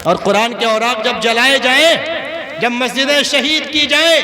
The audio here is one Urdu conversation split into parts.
اور قرآن کے اوراق جب جلائے جائیں، جب مسجدیں شہید کی جائیں،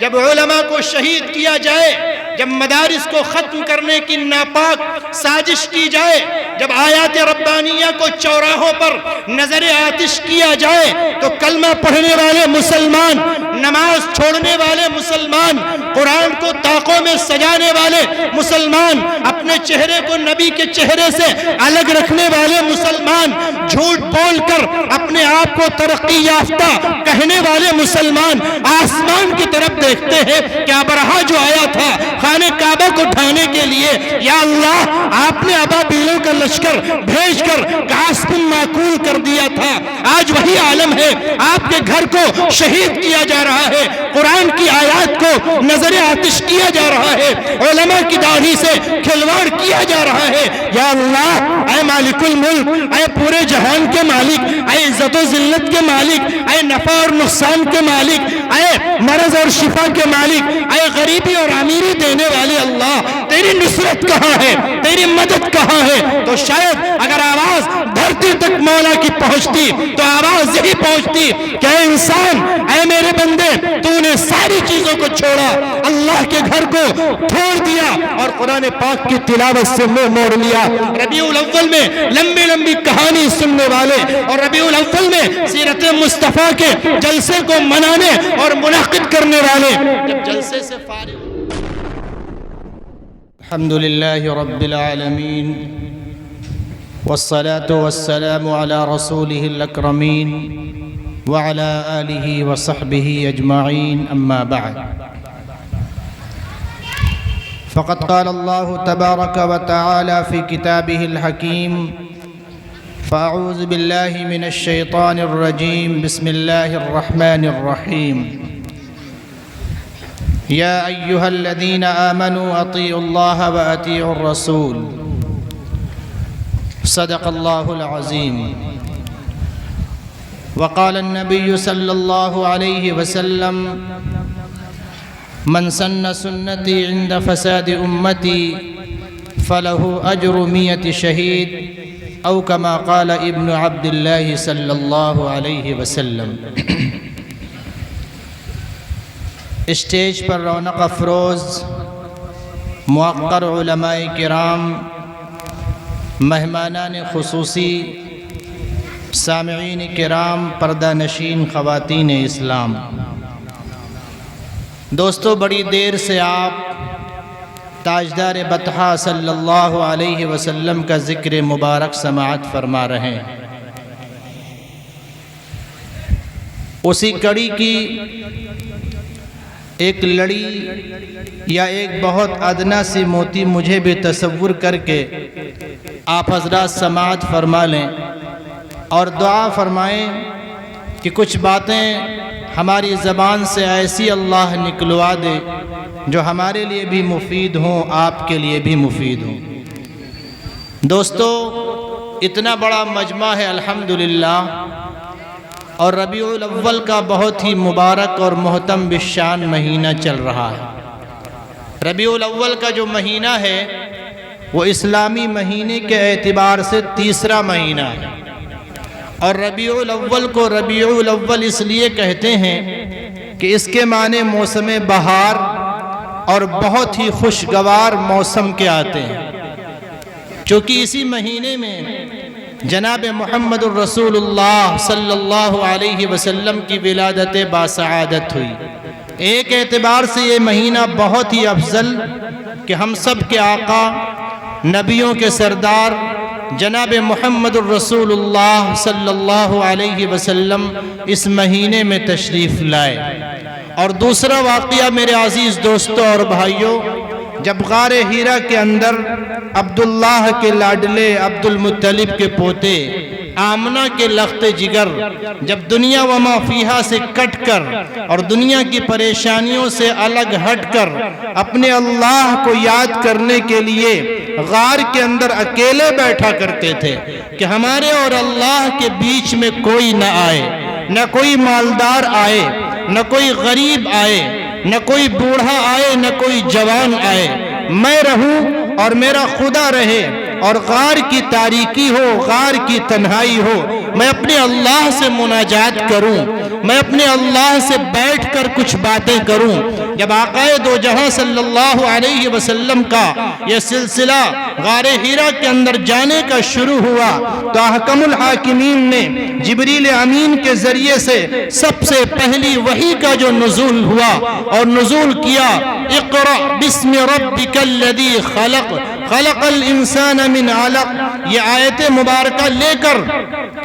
جب علماء کو شہید کیا جائے، جب مدارس کو ختم کرنے کی ناپاک سازش کی جائے، جب آیات ربانیہ کو چوراہوں پر نظر آتش کیا جائے، تو کلمہ پڑھنے والے مسلمان، نماز چھوڑنے والے مسلمان، قرآن کو طاقوں میں سجانے والے مسلمان، اپنے چہرے کو نبی کے چہرے سے الگ رکھنے والے مسلمان، جھوٹ بول کر اپنے آپ کو ترقی یافتہ کہنے والے مسلمان آسمان کی طرف دیکھتے ہیں کہ ابرہہ جو آیا تھا خانہ کعبہ کو ڈھانے کے لیے، یا اللہ آپ نے ابابیلوں کا لشکر بھیج کر کعص بن معقول کر دیا تھا، آج وہی عالم ہے، آپ کے گھر کو شہید کیا جا رہا ہے، قرآن کی آیات کو نظر آتش کیا جا رہا ہے، علماء کی داڑھی سے کھلواڑ کیا جا رہا ہے۔ یا اللہ اے مالک الملک، اے پورے جہان کے مالک، اے عزت و ذلت کے مالک، اے نفع اور نقصان کے مالک، اے مرض اور شفا کے مالک، اے غریبی اور امیری دینے والے اللہ، تیری نصرت کہاں ہے، تیری مدد کہاں ہے؟ تو شاید اگر آواز دھرتی تک مولا کی پہنچتی تو آواز یہی پہنچتی کہ اے انسان، اے میرے بندے، تو نے ساری چیزوں کو چھوڑا، اللہ کے گھر کو چھوڑ دیا اور قرآن پاک کی تلاوت سے منہ موڑ لیا۔ ربیع الاول میں لمبی لمبی کہانی سننے والے اور ربیع الاول میں سیرت مصطفیٰ کے جلسے کو منانے اور منعقد کرنے والے جب جلسے سے فارغ۔ الحمدللہ رب العالمین والصلاة والسلام على رسوله الأكرمين وعلى آله وصحبه أجمعين، أما بعد، فقد قال الله تبارك وتعالى في كتابه الحكيم: فأعوذ بالله من الشيطان الرجيم، بسم الله الرحمن الرحيم، يا أيها الذين آمنوا أطيعوا الله وأطيعوا الرسول، صدق الله العظيم۔ وقال النبي صلى الله عليه وسلم: من سن سنتي عند فساد أمتي فله أجر 100 شهيد، أو كما قال ابن عبد الله صلى الله عليه وسلم۔ اسٹیج پر رونق افروز موقر علماء کرام، مہمانان خصوصی، سامعین کرام، پردہ نشین خواتین اسلام، دوستو، بڑی دیر سے آپ تاجدار بطحہ صلی اللہ علیہ وسلم کا ذکر مبارک سماعت فرما رہے ہیں۔ اسی کڑی کی ایک لڑی یا ایک بہت ادنا سی موتی مجھے بھی تصور کر کے آپ حضرات سماعت فرما لیں اور دعا فرمائیں کہ کچھ باتیں ہماری زبان سے ایسی اللہ نکلوا دے جو ہمارے لیے بھی مفید ہوں، آپ کے لیے بھی مفید ہوں۔ دوستو، اتنا بڑا مجمع ہے الحمدللہ، اور ربیع الاول کا بہت ہی مبارک اور محترم بالشان مہینہ چل رہا ہے۔ ربیع الاول کا جو مہینہ ہے وہ اسلامی مہینے کے اعتبار سے تیسرا مہینہ ہے، اور ربیع الاول کو ربیع الاول اس لیے کہتے ہیں کہ اس کے معنی موسم بہار اور بہت ہی خوشگوار موسم کے آتے ہیں، چونکہ اسی مہینے میں جناب محمد الرسول اللہ صلی اللہ علیہ وسلم کی ولادت باسعادت ہوئی۔ ایک اعتبار سے یہ مہینہ بہت ہی افضل کہ ہم سب کے آقا، نبیوں کے سردار جناب محمد الرسول اللہ صلی اللہ علیہ وسلم اس مہینے میں تشریف لائے۔ اور دوسرا واقعہ میرے عزیز دوستوں اور بھائیوں، جب غار ہیرا کے اندر عبداللہ کے لاڈلے عبد المطلب کے پوتے آمنہ کے لخت جگر جب دنیا و ما فیہا سے کٹ کر اور دنیا کی پریشانیوں سے الگ ہٹ کر اپنے اللہ کو یاد کرنے کے لیے غار کے اندر اکیلے بیٹھا کرتے تھے کہ ہمارے اور اللہ کے بیچ میں کوئی نہ آئے، نہ کوئی مالدار آئے، نہ کوئی غریب آئے، نہ کوئی بوڑھا آئے، نہ کوئی جوان آئے، میں رہوں اور میرا خدا رہے، اور غار کی تاریکی ہو، غار کی تنہائی ہو، میں اپنے اللہ سے مناجات کروں، میں اپنے اللہ سے بیٹھ کر کچھ باتیں کروں۔ جب آقا دو جہاں صلی اللہ علیہ وسلم کا یہ سلسلہ غار حرا کے اندر جانے کا شروع ہوا تو احکم الحاکمین نے جبریل امین کے ذریعے سے سب سے پہلی وحی کا جو نزول ہوا اور نزول کیا، اقرأ بسم ربک الذی خلق خلق الانسان من علق، یہ آیت مبارکہ لے کر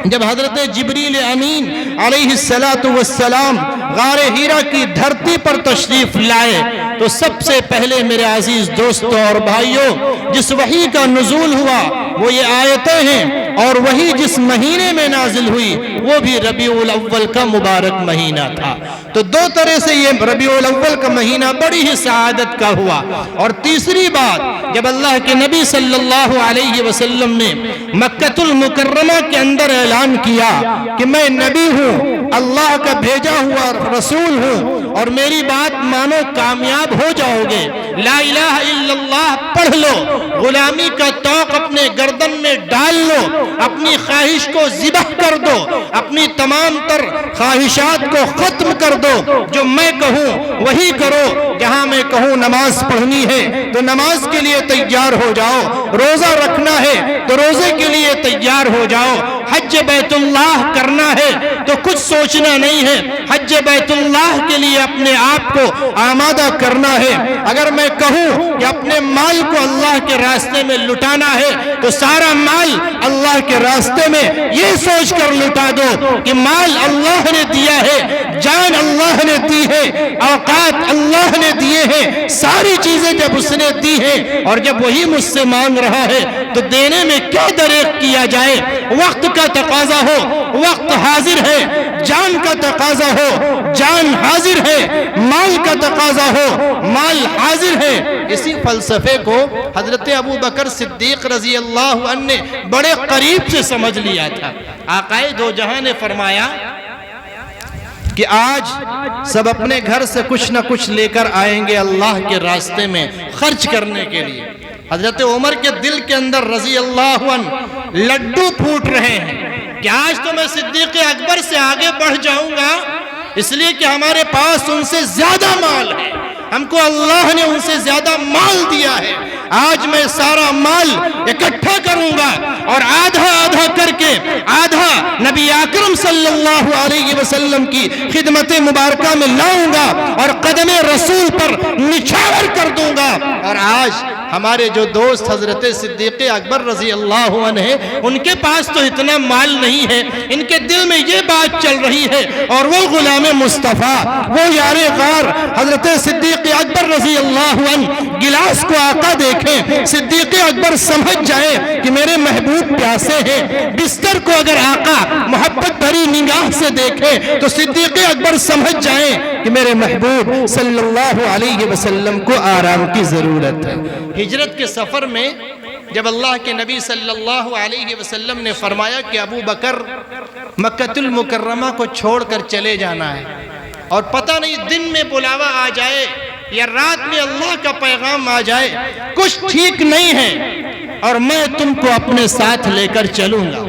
جب حضرت جبریل امین علیہ السلام غار حرا کی دھرتی پر تشریف لائے تو سب سے پہلے میرے عزیز دوستوں اور بھائیوں جس وحی کا نزول ہوا وہ یہ آیتیں ہیں، اور وہی جس مہینے میں نازل ہوئی وہ بھی ربیع الاول کا مبارک مہینہ تھا۔ تو دو طرح سے یہ ربیع الاول کا مہینہ بڑی ہی سعادت کا ہوا۔ اور تیسری بات، جب اللہ کے نبی صلی اللہ علیہ وسلم نے مکہ المکرمہ کے اندر اعلان کیا کہ میں نبی ہوں، اللہ کا بھیجا ہوا رسول ہوں، اور میری بات مانو کامیاب ہو جاؤ گے، لا الہ الا اللہ پڑھ لو، غلامی کا توق اپنے گردن میں ڈال لو، اپنی خواہش کو ذبح کر دو، اپنی تمام تر خواہشات کو ختم کر دو، جو میں کہوں وہی کرو، جہاں میں کہوں نماز پڑھنی ہے تو نماز کے لیے تیار ہو جاؤ، روزہ رکھنا ہے تو روزے کے لیے تیار ہو جاؤ، حج بیت اللہ کرنا ہے تو کچھ سوچنا نہیں ہے، حج بیت اللہ کے لیے اپنے آپ کو آمادہ کرنا ہے۔ اگر میں کہوں کہ اپنے مال کو اللہ کے راستے میں لٹانا ہے تو سارا مال اللہ کے راستے میں یہ سوچ کر لٹا دو کہ مال اللہ نے دیا ہے، جان اللہ نے دی ہے، اوقات اللہ نے دیے ہیں، ساری چیزیں جب اس نے دی ہیں اور جب وہی مجھ سے مانگ رہا ہے تو دینے میں کیا دریغ کیا جائے؟ وقت کا تقاضا ہو، وقت حاضر ہے، جان کا تقاضا ہو، جان حاضر ہے، مال کا تقاضا ہو، مال حاضر ہے۔ اسی فلسفے کو حضرت ابو بکر صدیق رضی اللہ عنہ نے بڑے قریب سے سمجھ لیا تھا۔ آقا دو جہاں نے فرمایا کہ آج سب اپنے گھر سے کچھ نہ کچھ لے کر آئیں گے اللہ کے راستے میں خرچ کرنے کے لیے۔ حضرت عمر کے دل کے اندر رضی اللہ عنہ لڈو پھوٹ رہے ہیں کہ آج تو میں صدیق اکبر سے آگے بڑھ جاؤں گا، اس لیے کہ ہمارے پاس ان سے زیادہ مال ہے، ہم کو اللہ نے ان سے زیادہ مال دیا ہے۔ آج میں سارا مال اکٹھا کروں گا اور آدھا آدھا کر کے آدھا نبی اکرم صلی اللہ علیہ وسلم کی خدمت مبارکہ میں لاؤں گا اور قدم رسول پر نچھاور کر دوں گا۔ اور آج ہمارے جو دوست حضرت صدیق اکبر رضی اللہ عنہ ہیں، ان کے پاس تو اتنا مال نہیں ہے، ان کے دل میں یہ بات چل رہی ہے، اور وہ غلام مصطفیٰ، وہ یار غار حضرت صدیق اکبر رضی اللہ عنہ گلاس کو آقا دیکھیں، صدیق اکبر سمجھ جائے کہ میرے محبوب پیاسے ہیں، بستر کو اگر آقا محبت بھری نگاہ سے دیکھیں تو صدیق اکبر سمجھ جائیں کہ میرے محبوب صلی اللہ علیہ وسلم کو آرام کی ضرورت ہے۔ ہجرت کے سفر میں جب اللہ کے نبی صلی اللہ علیہ وسلم نے فرمایا کہ ابو بکر مکہ المکرمہ کو چھوڑ کر چلے جانا ہے، اور پتہ نہیں دن میں بلاوا آ جائے یا رات میں اللہ کا پیغام آ جائے، کچھ ٹھیک نہیں ہے، اور میں تم کو اپنے ساتھ لے کر چلوں گا۔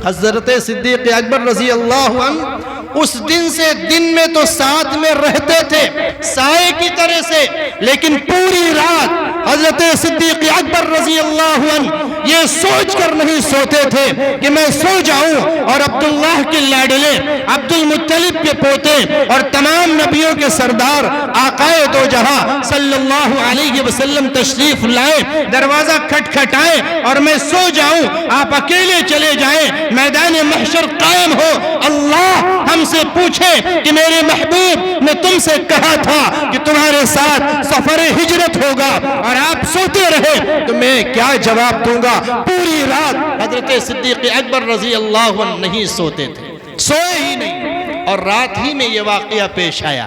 حضرت صدیق اکبر رضی اللہ عنہ اس دن سے دن میں تو ساتھ میں رہتے تھے سائے کی طرح سے، لیکن پوری رات حضرت صدیق اکبر رضی اللہ عنہ یہ سوچ کر نہیں سوتے تھے کہ میں سو جاؤں اور عبداللہ کے لاڈلے عبد المطلب کے پوتے اور تمام نبیوں کے سردار آقا دو جہاں صلی اللہ علیہ وسلم تشریف لائے، دروازہ کھٹکھٹائے اور میں سو جاؤں، آپ اکیلے چلے جائیں، میدان محشر قائم ہو، اللہ ہم سے پوچھے کہ میرے محبوب نے تم سے کہا تھا کہ تمہارے ساتھ سفر ہجرت ہوگا، اور آپ سوتے رہے تو میں کیا جواب دوں گا؟ پوری رات حضرت صدیق اکبر رضی اللہ عنہ نہیں سوتے تھے، سوئے ہی نہیں، اور رات ہی میں یہ واقعہ پیش آیا۔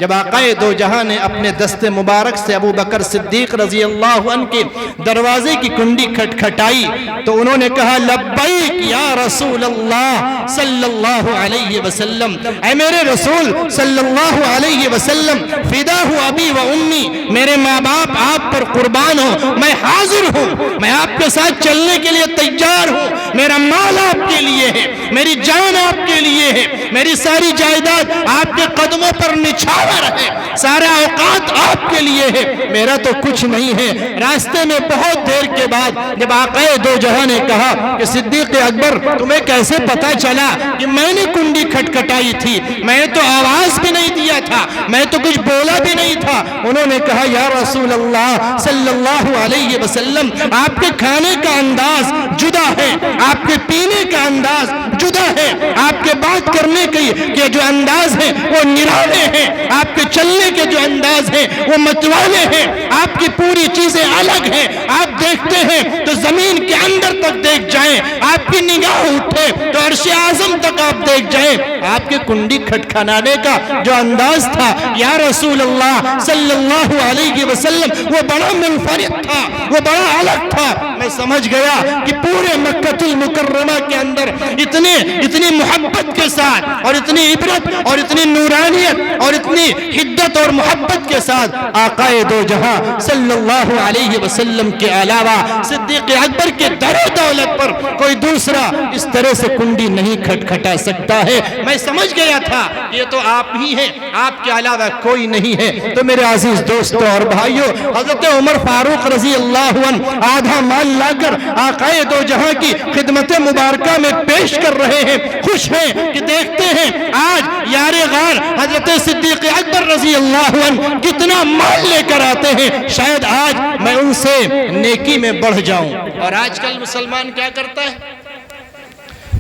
جب آقائے دو جہاں نے اپنے دست مبارک سے ابو بکر صدیق رضی اللہ عنہ کے دروازے کی کنڈی کھٹکھٹائی تو انہوں نے کہا لبیک یا رسول اللہ صلی اللہ علیہ وسلم، اے میرے رسول صلی اللہ علیہ وسلم، فدا ہو ابی و امی، میرے ماں باپ آپ پر قربان ہو، میں حاضر ہوں، میں آپ کے ساتھ چلنے کے لیے تیار ہوں، میرا مال آپ کے لیے ہے، میری جان آپ کے لیے ہے، میری ساری جائیداد آپ کے قدموں پر نچھاور ہے، سارا اوقات آپ کے لیے ہے، میرا تو کچھ نہیں ہے۔ راستے میں بہت دیر کے بعد جب آقائے دو جہاں نے کہا کہ صدیق اکبر تمہیں کیسے پتا چلا کہ میں نے کنڈی کھٹکھٹائی تھی، میں نے تو آواز بھی نہیں دیا تھا، میں تو کچھ بولا بھی نہیں تھا، انہوں نے کہا یا رسول اللہ صلی اللہ علیہ وسلم، آپ کے کھانے کا انداز جدا ہے، آپ کے پینے کا انداز جدا ہے، آپ کے بات کرنے کے جو انداز ہیں وہ نرالے ہیں، آپ کے چلنے کے جو انداز ہیں وہ متوالے ہیں، آپ کی پوری چیزیں الگ ہیں، آپ دیکھتے ہیں تو زمین کے اندر تک دیکھ جائیں، آپ کی نگاہ اٹھے تو عرش اعظم تک آپ دیکھ جائیں، آپ کے کنڈی کھٹکھٹانے کا جو انداز تھا یا رسول اللہ صلی اللہ علیہ وسلم وہ بڑا منفرد تھا، وہ بڑا الگ تھا۔ میں سمجھ گیا کہ پورے مکہ المکرمہ کے اندر اتنی محبت کے ساتھ اور اتنی عبرت اور اتنی نورانیت اور اتنی حدت اور محبت کے ساتھ آقائے دو جہاں صلی اللہ علیہ وسلم کے علاوہ صدیق اکبر کے در و دولت پر کوئی دوسرا اس طرح سے کنڈی نہیں کھٹکھٹا سکتا ہے۔ میں سمجھ گیا تھا یہ تو آپ ہی ہیں، آپ کے علاوہ کوئی نہیں ہے۔ تو میرے عزیز دوستوں اور بھائیوں، حضرت عمر فاروق رضی اللہ عنہ آدھا مال لا کر آقائے دو جہاں کی خدمت مبارکہ میں پیش کر رہے ہیں، خوش ہیں کہ دیکھتے ہیں آج یار غار حضرت صدیق اکبر رضی اللہ عنہ کتنا مال لے کر آتے ہیں، شاید آج میں ان سے نیکی میں بڑھ جاؤں۔ اور آج کل مسلمان کیا کرتا ہے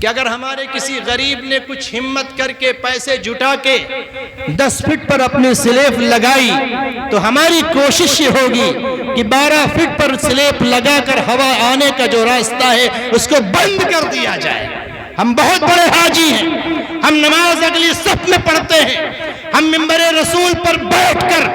کہ اگر ہمارے کسی غریب نے کچھ ہمت کر کے پیسے جٹا کے 10 فٹ پر اپنی سلیب لگائی تو ہماری کوشش یہ ہوگی کہ 12 فٹ پر سلیب لگا کر ہوا آنے کا جو راستہ ہے اس کو بند کر دیا جائے۔ ہم بہت بڑے حاجی ہیں، ہم نماز اگلی صف میں پڑھتے ہیں، ہم منبر رسول پر بیٹھ کر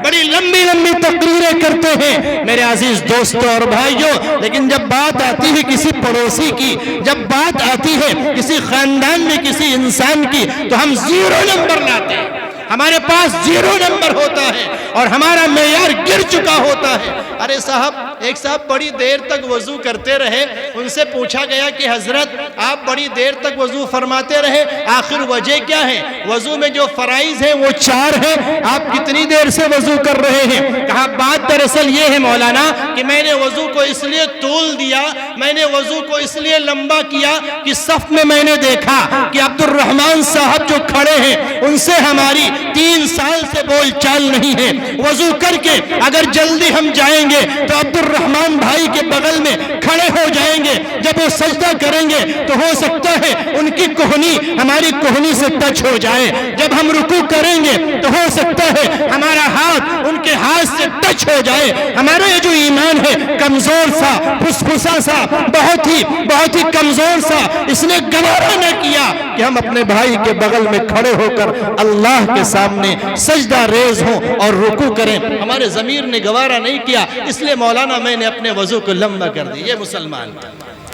بڑی لمبی لمبی تقریریں کرتے ہیں میرے عزیز دوستوں اور بھائیوں، لیکن جب بات آتی ہے کسی پڑوسی کی، جب بات آتی ہے کسی خاندان میں کسی انسان کی تو ہم 0 نمبر لاتے ہیں، ہمارے پاس 0 نمبر ہوتا ہے اور ہمارا معیار گر چکا ہوتا ہے۔ ارے صاحب، ایک صاحب بڑی دیر تک وضو کرتے رہے، ان سے پوچھا گیا کہ حضرت آپ بڑی دیر تک وضو فرماتے رہے، آخر وجہ کیا ہے؟ وضو میں جو فرائض ہیں وہ 4 ہیں، آپ کتنی دیر سے وضو کر رہے ہیں؟ کہا بات دراصل یہ ہے مولانا کہ میں نے وضو کو اس لیے طول دیا، میں نے وضو کو اس لیے لمبا کیا کہ صف میں نے دیکھا کہ عبد الرحمن صاحب جو کھڑے ہیں ان سے ہماری 3 سال سے بول چال نہیں ہے، وضو کر کے اگر جلدی ہم جائیں گے تو عبد الرحمن بھائی کے بغل میں کھڑے ہو جائیں گے، جب وہ سجدہ کریں گے تو ہو سکتا ہے ان کی کوہنی ہماری کوہنی سے ٹچ ہو جائے، جب ہم رکوع کریں گے تو ہو سکتا ہے ہمارا ہاتھ ان کے ہاتھ سے ٹچ ہو جائے۔ ہمارا یہ جو ایمان ہے کمزور سا، پھسپھسا سا، بہت ہی کمزور سا، اس نے گوارا نہ کیا کہ ہم اپنے بھائی کے بغل میں کھڑے ہو کر اللہ کے سامنے سجدہ ریز ہوں اور رکوع کریں، ہمارے ضمیر نے گوارا نہیں کیا، اس لیے مولانا میں نے اپنے وضو کو لمبا کر دی۔ یہ مسلمان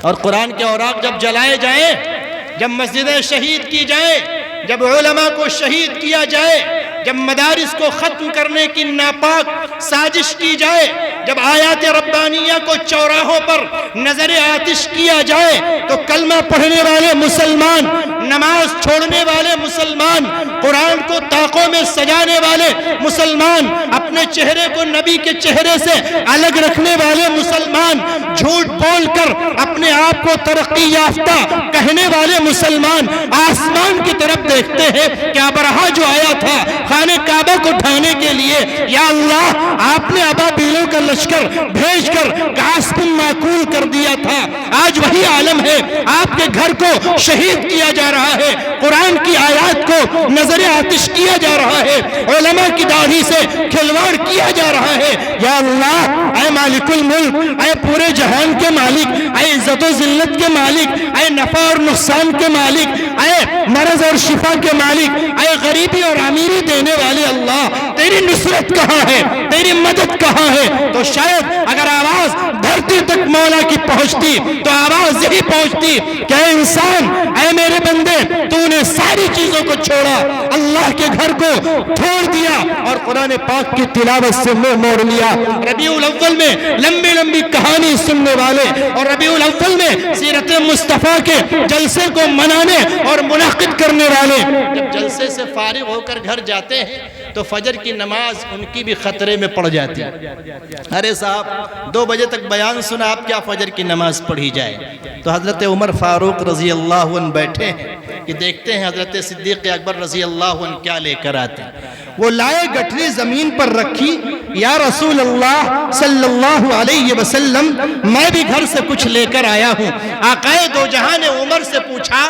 اور قرآن کے اوراق جب جلائے جائیں، جب مسجدیں شہید کی جائیں، جب علماء کو شہید کیا جائے، جب مدارس کو ختم کرنے کی ناپاک سازش کی جائے، جب آیات ربانیہ کو چوراہوں پر نظر آتش کیا جائے تو کلمہ پڑھنے والے مسلمان، نماز چھوڑنے والے مسلمان، قرآن کو طاقوں میں سجانے والے مسلمان، اپنے چہرے کو نبی کے چہرے سے الگ رکھنے والے مسلمان، جھوٹ بول کر اپنے آپ کو ترقی یافتہ کہنے والے مسلمان آسمان کی طرف دیکھتے ہیں کہ ابرہا جو آیا تھا خانہ کعبہ کو ڈھانے کے لیے، یا اللہ آپ نے ابابیلوں کا لشکر بھیج کر گھاس پن معقول کر دیا تھا، آج وہی عالم ہے، آپ کے گھر کو شہید کیا جا رہا ہے، قرآن کی آیات کو نظر آتش کیا جا رہا ہے، علماء کی داڑھی سے کھلواڑ کیا جا رہا ہے۔ یا اللہ اے مالک الملک، اے پورے جہان کے مالک، اے عزت و ذلت کے مالک، اے نفع اور نقصان کے مالک، اے مرض اور شفا کے مالک، اے غریبی اور امیری دینے والے اللہ، تیری نصرت کہاں ہے، تیری مدد کہاں ہے؟ تو شاید اگر آواز دھرتی تک مولا کی پہنچتی تو آواز یہی پہنچتی کہ اے انسان، اے میرے بندے، تو نے ساری چیزوں کو چھوڑا، اللہ کے گھر کو چھوڑ دیا اور قرآن پاک کی تلاوت سے منہ موڑ لیا۔ ربیع الاول میں لمبی لمبی کہانی سننے والے اور ربیع الاول میں سیرت مصطفیٰ کے جلسے کو منانے اور منعقد کرنے والے جب جلسے سے فارغ ہو کر گھر جاتے ہیں تو فجر کی نماز ان کی بھی خطرے میں پڑ جاتی ہے۔ ارے صاحب 2 بجے تک بیان سنا، آپ کیا فجر کی نماز پڑھی جائے؟ تو حضرت عمر فاروق رضی اللہ عنہ بیٹھے ہیں کہ دیکھتے ہیں حضرت صدیق اکبر رضی اللہ عنہ کیا لے کر آتے ہیں۔ وہ لائے گٹھری زمین پر رکھی، یا رسول اللہ صلی اللہ علیہ وسلم، میں بھی گھر سے کچھ لے کر آیا ہوں۔ آقائے دو جہاں نے عمر سے پوچھا،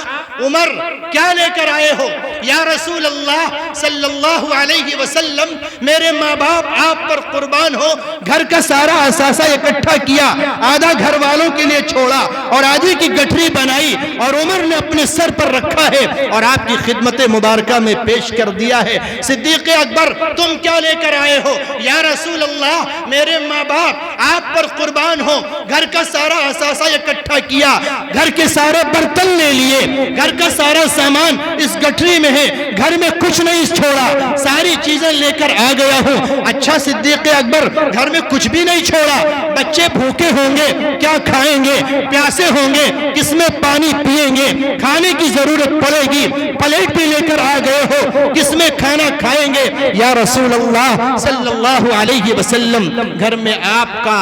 عمر کیا لے کر آئے ہو؟ یا رسول اللہ صلی اللہ علیہ وسلم، میرے ماں باپ آپ پر قربان ہو، گھر کا سارا اثاثہ اکٹھا کیا، آدھا گھر والوں کے لیے چھوڑا اور آدھی کی گٹھری بنائی اور عمر نے اپنے سر پر رکھا ہے اور آپ کی خدمت مبارکہ میں پیش کر دیا ہے۔ صدیق اکبر، تم کیا لے کر آئے ہو؟ یا رسول اللہ، میرے ماں باپ آپ پر قربان ہو، گھر کا سارا اثاثہ اکٹھا کیا، گھر کے سارے برتن لے لیے، گھر کا سارا سامان اس گٹھری میں ہے، گھر میں کچھ نہیں چھوڑا، ساری چیزیں لے کر آ گیا ہوں۔ اچھا صدیق اکبر، گھر میں کچھ بھی نہیں چھوڑا، بچے بھوکے ہوں گے، کیا کھائیں گے؟ پیاسے ہوں گے، کس میں پانی پیئیں گے؟ کھانے کی ضرورت پڑے گی، پلیٹ بھی لے کر آ گئے ہو، کس میں کھانا کھائیں گے؟ یا رسول اللہ صلی اللہ علیہ وسلم، گھر میں آپ کا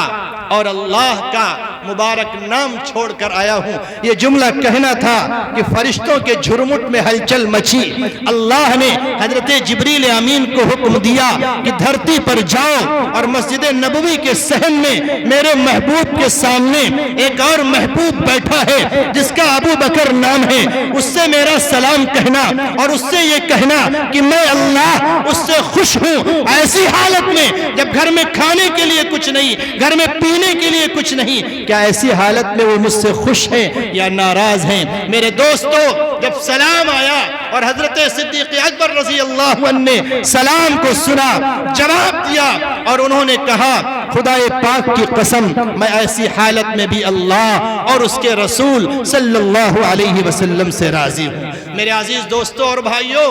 اور اللہ کا مبارک نام چھوڑ کر آیا ہوں۔ یہ جملہ کہنا تھا کہ فرشتوں کے جھرمٹ میں ہلچل مچی۔ اللہ نے حضرت جبریل امین کو حکم دیا کہ دھرتی پر جاؤ اور مسجد نبوی کے صحن میں میرے محبوب کے سامنے ایک اور محبوب بیٹھا ہے جس کا ابو بکر نام ہے، اس سے میرا سلام کہنا اور اس سے یہ کہنا کہ میں اللہ اس سے خوش ہوں۔ ایسی حالت میں جب گھر میں کھانے کے لیے کچھ نہیں، گھر میں پینے کے لیے کچھ نہیں، کیا ایسی حالت میں وہ مجھ سے خوش ہیں یا ناراض ہیں؟ میرے دوستو، جب سلام آیا اور حضرت صدیق اکبر رضی اللہ عنہ نے سلام کو سنا، جواب دیا اور انہوں نے کہا، خدا پاک کی قسم، میں ایسی حالت میں بھی اللہ اور اس کے رسول صلی اللہ علیہ وسلم سے راضی ہوں۔ میرے عزیز دوستو اور بھائیو،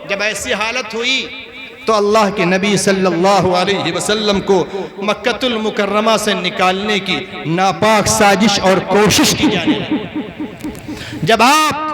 جب ایسی حالت ہوئی تو اللہ کے نبی صلی اللہ علیہ وسلم کو مکہ المکرمہ سے نکالنے کی ناپاک سازش اور کوشش کی جانے لگی۔ جب آپ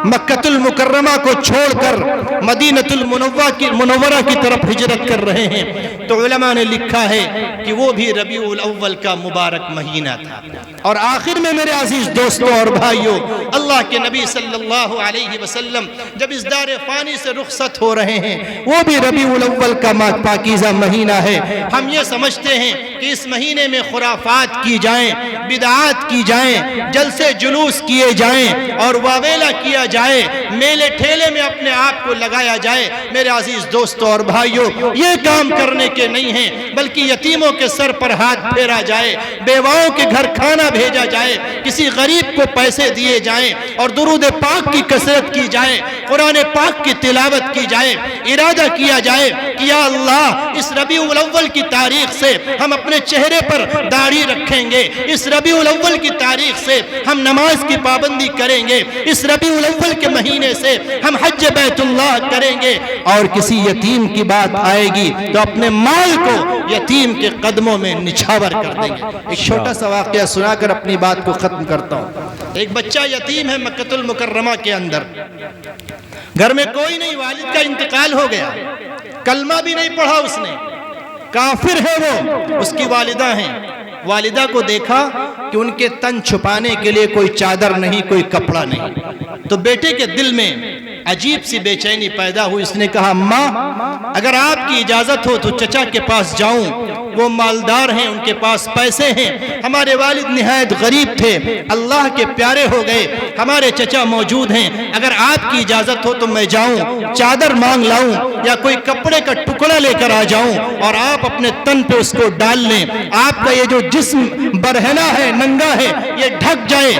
مکہ المکرمہ کو چھوڑ کر مدینہ المنورہ کی طرف ہجرت کر رہے ہیں تو علماء نے لکھا ہے کہ وہ بھی ربیع الاول کا مبارک مہینہ تھا۔ اور آخر میں میرے عزیز دوستوں اور بھائیوں، اللہ کے نبی صلی اللہ علیہ وسلم جب اس دار فانی سے رخصت ہو رہے ہیں، وہ بھی ربیع الاول کا پاکیزہ مہینہ ہے۔ ہم یہ سمجھتے ہیں کہ اس مہینے میں خرافات کی جائیں، بدعات کی جائیں، جلسے جلوس کیے جائیں اور واویلا کیا جائے، میلے ٹھیلے میں اپنے آپ کو لگایا جائے۔ میرے عزیز دوستوں اور بھائیوں، یہ کام کرنے کے نہیں ہیں، بلکہ یتیموں کے سر پر ہاتھ پھیرا جائے، بیواؤں کے گھر کھانا بھیجا جائے، کسی غریب کو پیسے دیے جائیں اور درود پاک کی کثرت کی جائے، قرآن پاک کی تلاوت کی جائے، ارادہ کیا جائے کہ یا اللہ اس ربیع الاول کی تاریخ سے ہم اپنے چہرے پر داڑھی رکھیں گے، اس ربیع الاول کی تاریخ سے ہم نماز کی پابندی کریں گے، اس ربیع الاول کے مہینے سے ہم حج بیت اللہ کریں گے۔ اور کسی یتیم کی بات آئے گی تو اپنے مال کو یتیم کے قدموں میں نچھاور کر دیں گے۔ ایک چھوٹا سا واقعہ سنا کر اپنی بات کو ختم کرتا ہوں۔ ایک بچہ یتیم ہے مکہ المکرمہ کے اندر، گھر میں کوئی نہیں، والد کا انتقال ہو گیا، کلمہ بھی نہیں پڑھا اس نے، کافر ہے وہ، اس کی والدہ ہیں۔ والدہ کو دیکھا کہ ان کے تن چھپانے کے لیے کوئی چادر نہیں، کوئی کپڑا نہیں، تو بیٹے کے دل میں عجیب سی بے چینی پیدا ہوئی۔ اس نے کہا، ماں اگر آپ کی اجازت ہو تو چچا کے پاس جاؤں، وہ مالدار ہیں، ان کے پاس پیسے ہیں، ہمارے والد نہایت غریب تھے، اللہ کے پیارے ہو گئے، ہمارے چچا موجود ہیں، اگر آپ کی اجازت ہو تو میں جاؤں، چادر مانگ لاؤں یا کوئی کپڑے کا ٹکڑا لے کر آ جاؤں اور آپ اپنے تن پہ اس کو ڈال لیں، آپ کا یہ جو جسم برہنہ ہے، ننگا ہے، یہ ڈھک جائے۔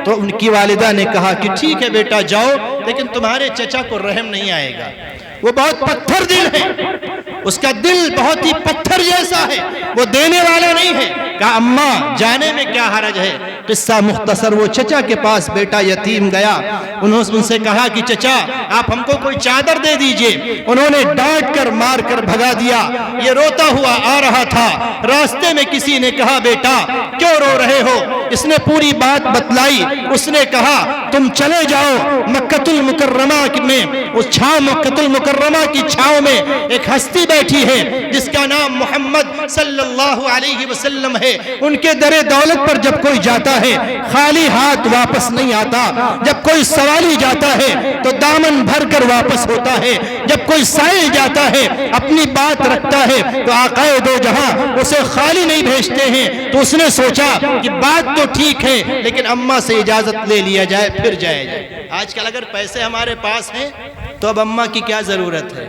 تو تو ان کی والدہ نے کہا کہ ٹھیک ہے بیٹا جاؤ، لیکن تمہارے چچا کو رحم نہیں آئے گا، وہ بہت پتھر دل ہے، اس کا دل بہت ہی پتھر جیسا ہے، وہ دینے والا نہیں ہے۔ کہا اماں جانے میں کیا حرج ہے؟ قصہ مختصر، وہ چچا کے پاس بیٹا یتیم گیا، انہوں نے ان سے کہا کہ چچا آپ ہم کو کوئی چادر دے دیجئے، انہوں نے ڈانٹ کر مار کر بھگا دیا، یہ روتا ہوا آ رہا تھا، راستے میں کسی نے کہا بیٹا کیوں رو رہے ہو؟ اس نے پوری بات بتلائی، اس نے کہا تم چلے جاؤ مکہ المکرمہ میں، اس چھاؤں مکہ المکرمہ کی چھاؤں میں ایک ہستی بیٹھی ہے جس کا نام محمد صلی اللہ علیہ وسلم ہے، ان کے در دولت پر جب کوئی جاتا ہے خالی ہاتھ واپس نہیں آتا، جب کوئی سوالی جاتا ہے تو دامن بھر کر واپس ہوتا ہے، جب کوئی سائل جاتا ہے اپنی بات رکھتا ہے تو آقا دو جہاں اسے خالی نہیں بھیجتے ہیں۔ تو اس نے سوچا کہ بات تو ٹھیک ہے لیکن اماں سے اجازت لے لیا جائے پھر جائے جائے۔ آج کل اگر پیسے ہمارے پاس ہیں تو اب اماں کی کیا ضرورت ہے؟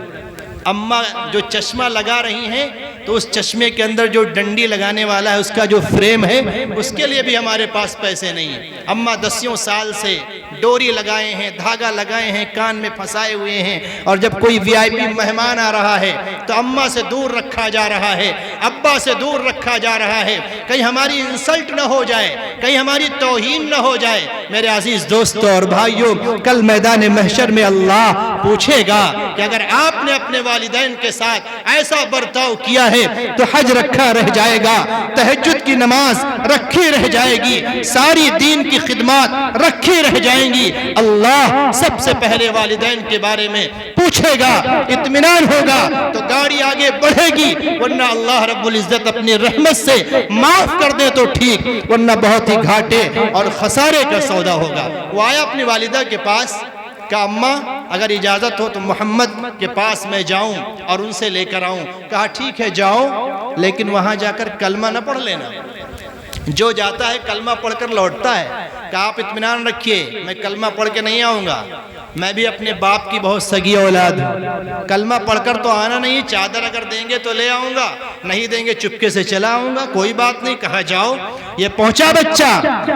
اماں جو چشمہ لگا رہی ہیں تو اس چشمے کے اندر جو ڈنڈی لگانے والا ہے اس کا جو فریم ہے اس کے لیے بھی ہمارے پاس پیسے نہیں ہیں۔ اماں دسیوں سال سے ڈوری لگائے ہیں، دھاگا لگائے ہیں، کان میں پھنسائے ہوئے ہیں، اور جب کوئی وی آئی پی مہمان آ رہا ہے تو اماں سے دور رکھا جا رہا ہے، ابا سے دور رکھا جا رہا ہے، کہیں ہماری انسلٹ نہ ہو جائے، کہیں ہماری توہین نہ ہو جائے۔ میرے عزیز دوستو اور بھائیوں، کل میدان محشر میں اللہ پوچھے گا کہ اگر آپ نے اپنے والدین کے ساتھ ایسا برتاؤ کیا ہے تو حج رکھا رہ جائے گا، تہجد کی نماز رکھی رہ جائے گی، ساری دین کی خدمات رکھی رہ جائیں گی۔ اللہ سب سے پہلے والدین کے بارے میں پوچھے گا، اطمینان ہوگا تو گاڑی آگے بڑھے گی، ورنہ اللہ رب العزت اپنی رحمت سے معاف کر دے تو ٹھیک، ورنہ بہت ہی گھاٹے اور خسارے کا سودا ہوگا۔ وہ آیا اپنی والدہ کے پاس، کہا اماں اگر اجازت ہو تو محمد کے پاس میں جاؤں اور ان سے لے کر آؤں۔ کہا ٹھیک ہے جاؤ، لیکن وہاں جا کر کلمہ نہ پڑھ لینا، جو جاتا ہے کلمہ پڑھ کر لوٹتا ہے۔ کہا آپ اطمینان رکھیے میں کلمہ پڑھ کے نہیں آؤں گا، میں بھی اپنے باپ کی بہت سگی اولاد ہوں، کلمہ پڑھ کر تو آنا نہیں، چادر اگر دیں گے تو لے آؤں گا، نہیں دیں گے چپکے سے چلا آؤں گا، کوئی بات نہیں۔ کہا جاؤ۔ یہ پہنچا بچہ،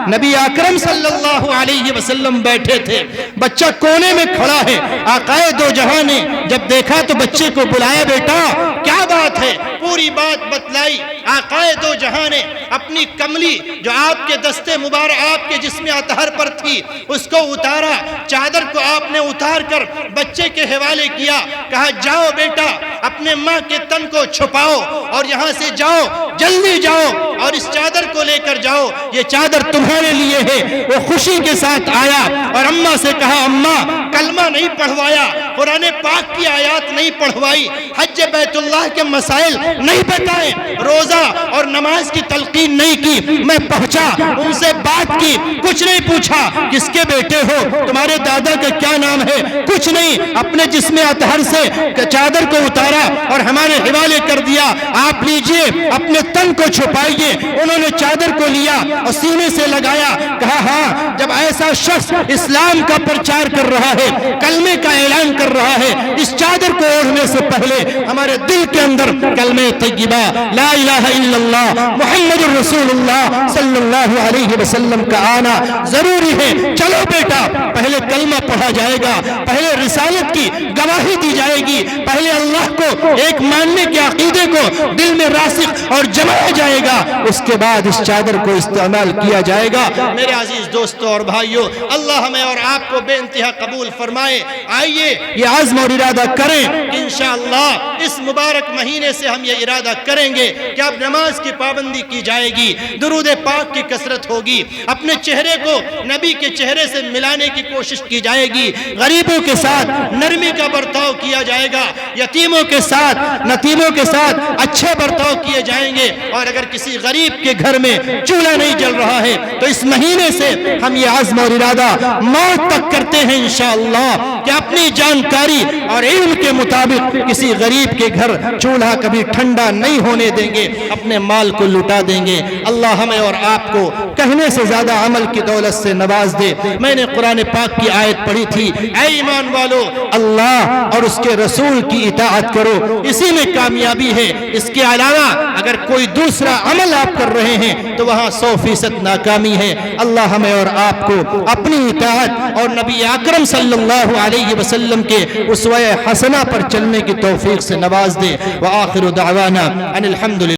نبی اکرم صلی اللہ علیہ وسلم بیٹھے تھے، بچہ کونے میں کھڑا ہے، آقا دو جہاں نے جب دیکھا تو بچے کو بلایا، بیٹا کیا بات ہے؟ پوری بات بتلائی۔ آقا دو جہاں نے اپنی کملی جو آپ کے دستے مبارک آپ کے جسم اطہر پر تھی اس کو اتارا، چادر کو آپ نے اتار کر بچے کے حوالے کیا، کہا جاؤ بیٹا اپنے ماں کے تن کو چھپاؤ اور یہاں سے جاؤ، جلدی جاؤ اور اس چادر کو لے کر جاؤ، یہ چادر تمہارے لیے ہے۔ وہ خوشی کے ساتھ آیا اور اماں سے کہا اماں کلمہ نہیں پڑھوایا، قرآن پاک کی آیات نہیں پڑھوائی، حج بیت اللہ کے مسائل نہیں بتائے، روزہ اور نماز کی تلقین نہیں کی، میں پہنچا ان سے بات کی، کچھ نہیں پوچھا کس کے بیٹے ہو، تمہارے دادا کا کیا نام ہے، کچھ نہیں، اپنے جسم اطہر سے چادر کو اتارا اور ہمارے حوالے کر دیا، آپ لیجئے اپنے تن کو چھپائیے۔ انہوں نے چادر کو لیا اور سینے سے لگایا، کہا ہاں جب ایسا شخص اسلام کا پرچار کر رہا ہے، کلمے کا اعلان کر رہا ہے، اس چادر کو اوڑھنے سے پہلے ہمارے دل کے اندر کلمہ طیبہ لا الہ الا اللہ محمد الرسول اللہ صلی اللہ علیہ وسلم کا آنا ضروری ہے۔ چلو بیٹا پہلے کلمہ پڑھا جائے گا، پہلے رسالت کی گواہی دی جائے گی، پہلے اللہ کو ایک ماننے کے عقیدے کو دل میں راسخ اور جمایا جائے گا، اس کے بعد اس چادر کو استعمال کیا جائے گا۔ میرے عزیز دوستوں اور بھائیوں، اللہ ہمیں اور آپ کو بے انتہا قبول فرمائے۔ آئیے یہ عزم اور ارادہ کریں، انشاءاللہ اس مبارک مہینے سے ہم یہ ارادہ کریں گے کہ اب نماز کی پابندی کی جائے گی، درود پاک کی کثرت ہوگی، اپنے چہرے کو نبی کے چہرے سے ملانے کی کوشش کی جائے گی، غریبوں کے ساتھ نرمی کا برتاؤ کیا جائے گا، یتیموں کے ساتھ نتیموں کے ساتھ اچھے برتاؤ کیے جائیں گے، اور اگر کسی غریب کے گھر میں چولہا نہیں جل رہا ہے تو اس مہینے سے ہم یہ عزم اور ارادہ موت تک کرتے ہیں انشاءاللہ کہ اپنی جانکاری اور علم کے مطابق کسی غریب غریب کے گھر چولہا کبھی ٹھنڈا نہیں ہونے دیں گے، اپنے مال کو لٹا دیں گے۔ اللہ ہمیں اور آپ کو کہنے سے زیادہ عمل کی دولت سے نواز دے۔ میں نے قرآن پاک کی آیت پڑھی تھی، اے ایمان والو اللہ اور اس کے رسول کی اطاعت کرو، اسی میں کامیابی ہے۔ اس کے علاوہ اگر کوئی دوسرا عمل آپ کر رہے ہیں تو وہاں 100% ناکامی ہے۔ اللہ ہمیں اور آپ کو اپنی اطاعت اور نبی اکرم صلی اللہ علیہ وسلم کے اسوہ حسنہ پر چلنے کی توفیق سے نواز دے۔ وآخر دعوانا ان الحمدللہ۔